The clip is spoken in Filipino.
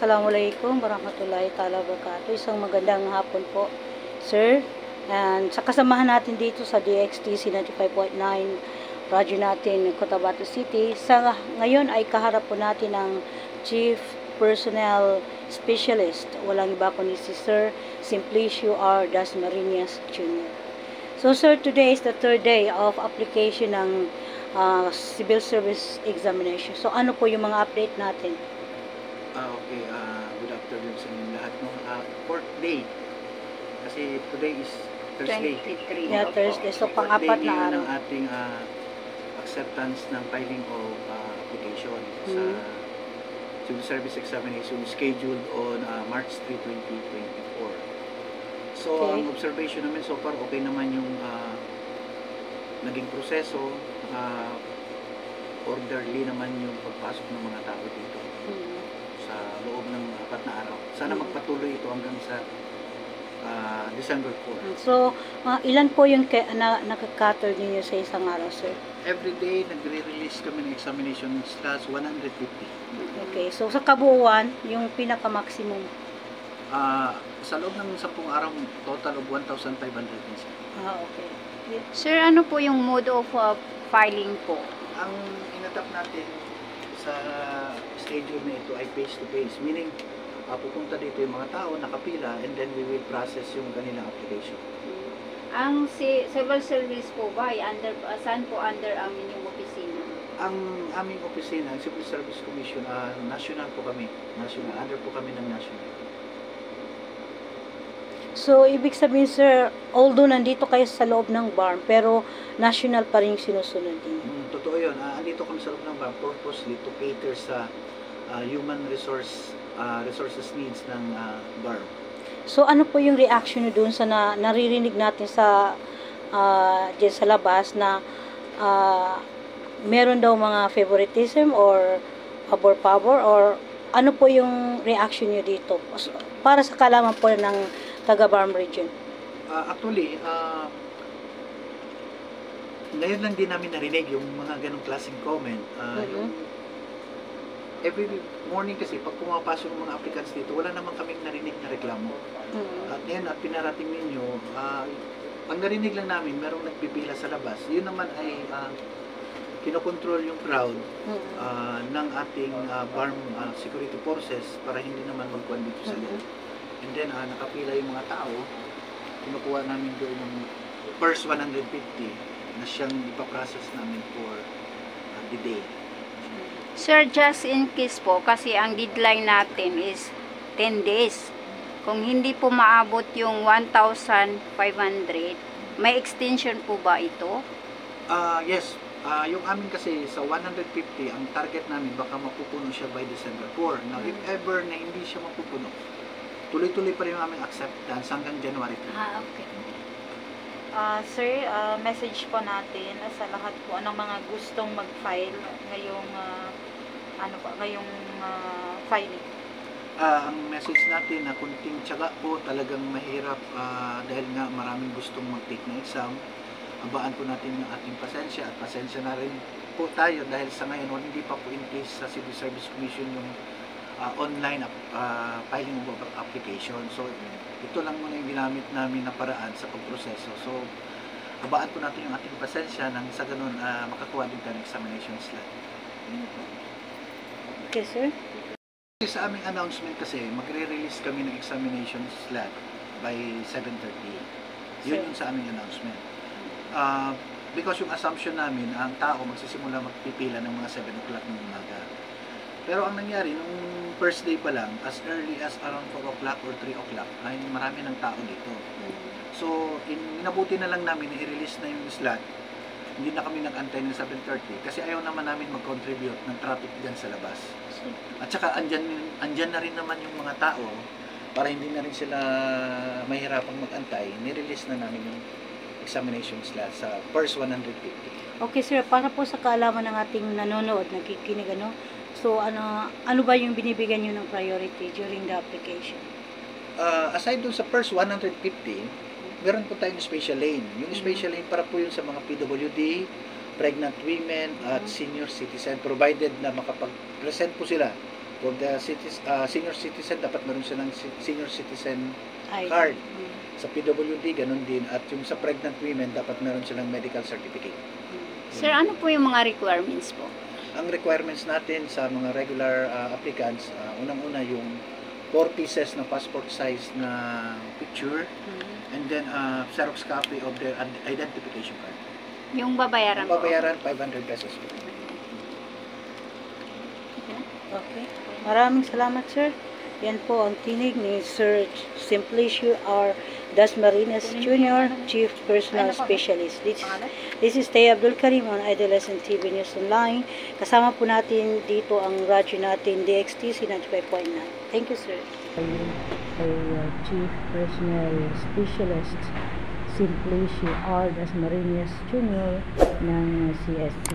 Assalamualaikum warahmatullahi ta'ala wabarakatuh. Isang magandang hapon po, sir. And sa kasamahan natin dito sa DXTC 95.9 radyo natin Cotabato City. Sa ngayon ay kaharap po natin ang Chief Personnel Specialist. Walang iba kundi si Sir Simplicio R. Dasmariñas Jr. So sir, today is the third day of application ng Civil Service Examination. So ano po yung mga update natin? Okay, good afternoon sa inyong lahat. Fourth day. Kasi today is Thursday. 23. Yeah, Thursday. So pang-apat na araw ng ating acceptance ng filing of application sa Civil Service Examination scheduled on March 3, 2024. So, Okay. ang observation namin so far, okay naman yung naging proseso. Orderly naman yung pagpasok ng mga tao dito sa loob ng 4 na araw. Sana magpatuloy ito hanggang sa December 4. So, ilan po yung nakakater ninyo sa isang araw, sir? Every day, nagre-release kami ng examination slots, 150. Okay, so sa kabuuan, yung pinaka-maximum? Sa loob ng 10 araw, total of 1,500. Okay. Sir, ano po yung mode of filing po? Ang inatap natin sa schedule na ito ay face-to-face, meaning pupunta dito yung mga tao, nakapila, and then we will process yung kanilang application. Ang civil service po ba ay saan po under ang inyong opisina? Ang aming opisina, ang Civil Service Commission, national po kami. National, under po kami ng national. So, ibig sabihin, sir, although nandito kayo sa loob ng barn, pero national pa rin sinusunod din. Totoo yun. Andito kami sa loob ng barn purposely to cater sa human resources needs ng barn. So, ano po yung reaction nyo dun sa naririnig natin sa dyan sa labas na meron daw mga favoritism or pabor-pabor, or ano po yung reaction nyo dito para sa kalaman po ng taga-Barm Region? Actually, ngayon lang din namin narinig yung mga ganong klaseng comment. Yung every morning kasi pag pumapasok ng mga applicants dito, wala naman kaming narinig na reklamo. At ngayon, at pinarating ninyo, ang narinig lang namin, merong nagpipila sa labas. Yun naman ay kinokontrol yung crowd ng ating barn security forces para hindi naman magkuhan dito sa loob. And then, nakapila yung mga tao, kinukuha namin doon yung first 150 na siyang ipaprocess namin for the day. Sir, just in case po, kasi ang deadline natin is 10 days. Kung hindi po maabot yung 1,500, may extension po ba ito? Yes. Yung amin kasi sa 150, ang target namin baka mapupuno siya by December 4. Now, if ever na hindi siya mapupuno, tuloy-tuloy pa rin yung aming acceptance hanggang January 3. Okay. Sir, message po natin sa lahat po ng mga gustong mag-file ngayong filing. Ang message natin na kunting tiyaga po, talagang mahirap dahil nga maraming gustong mag-take na exam. Abaan po natin yung ating pasensya at pasensya na rin po tayo dahil sa ngayon hindi pa po in place sa Civil Service Commission yung online filing of application. So, ito lang muna yung ginamit namin na paraan sa pagproseso. So, abaan po natin yung ating pasensya nang sa ganun makakuha din tayo ng examination slot. Okay, sir. Sa aming announcement kasi, magre-release kami ng examination slot by 7:30. Yun yung sa aming announcement. Because yung assumption namin, ang tao magsisimula magpipila ng mga 7 o'clock ng umaga. Pero ang nangyari, nung first day pa lang, as early as around 4 o'clock or 3 o'clock, ay marami ng tao dito. So, minabuti na lang namin na i-release na yung slot. Hindi na kami nag-antay ng 7:30 kasi ayaw naman namin mag-contribute ng traffic dyan sa labas. At saka, andyan na rin naman yung mga tao para hindi na rin sila mahirapang mag-antay. Ni-release na namin yung examination slot sa first 150. Okay, sir, para po sa kaalaman ng ating nanonood, nakikinig, so ano ba yung binibigyan nyo ng priority during the application? Aside dun sa first 150, meron po tayong special lane. Yung special lane para po yun sa mga PWD, pregnant women, at senior citizen, provided na makapag-present po sila For the senior citizen, dapat meron silang senior citizen Ay. card. Sa PWD, ganun din. At yung sa pregnant women, dapat meron silang medical certificate. Sir, ano po yung mga requirements po? Ang requirements natin sa mga regular applicants, unang-una yung 4 pieces na passport size na picture, and then Xerox copy of their identification card. Yung babayaran Ang po? babayaran, 500 pesos. Okay. Maraming salamat, sir. Yan po ang tinig ni Sir Simplicio R. Dasmariñas Jr., Chief Personal Specialist. This is Tay Abdul Karim on Idolescent TV News Online. Kasama po natin dito ang radyo natin, DXTC 95.9. Thank you, sir. Chief Personal Specialist Simplicio R. Dasmariñas Jr. ng CST.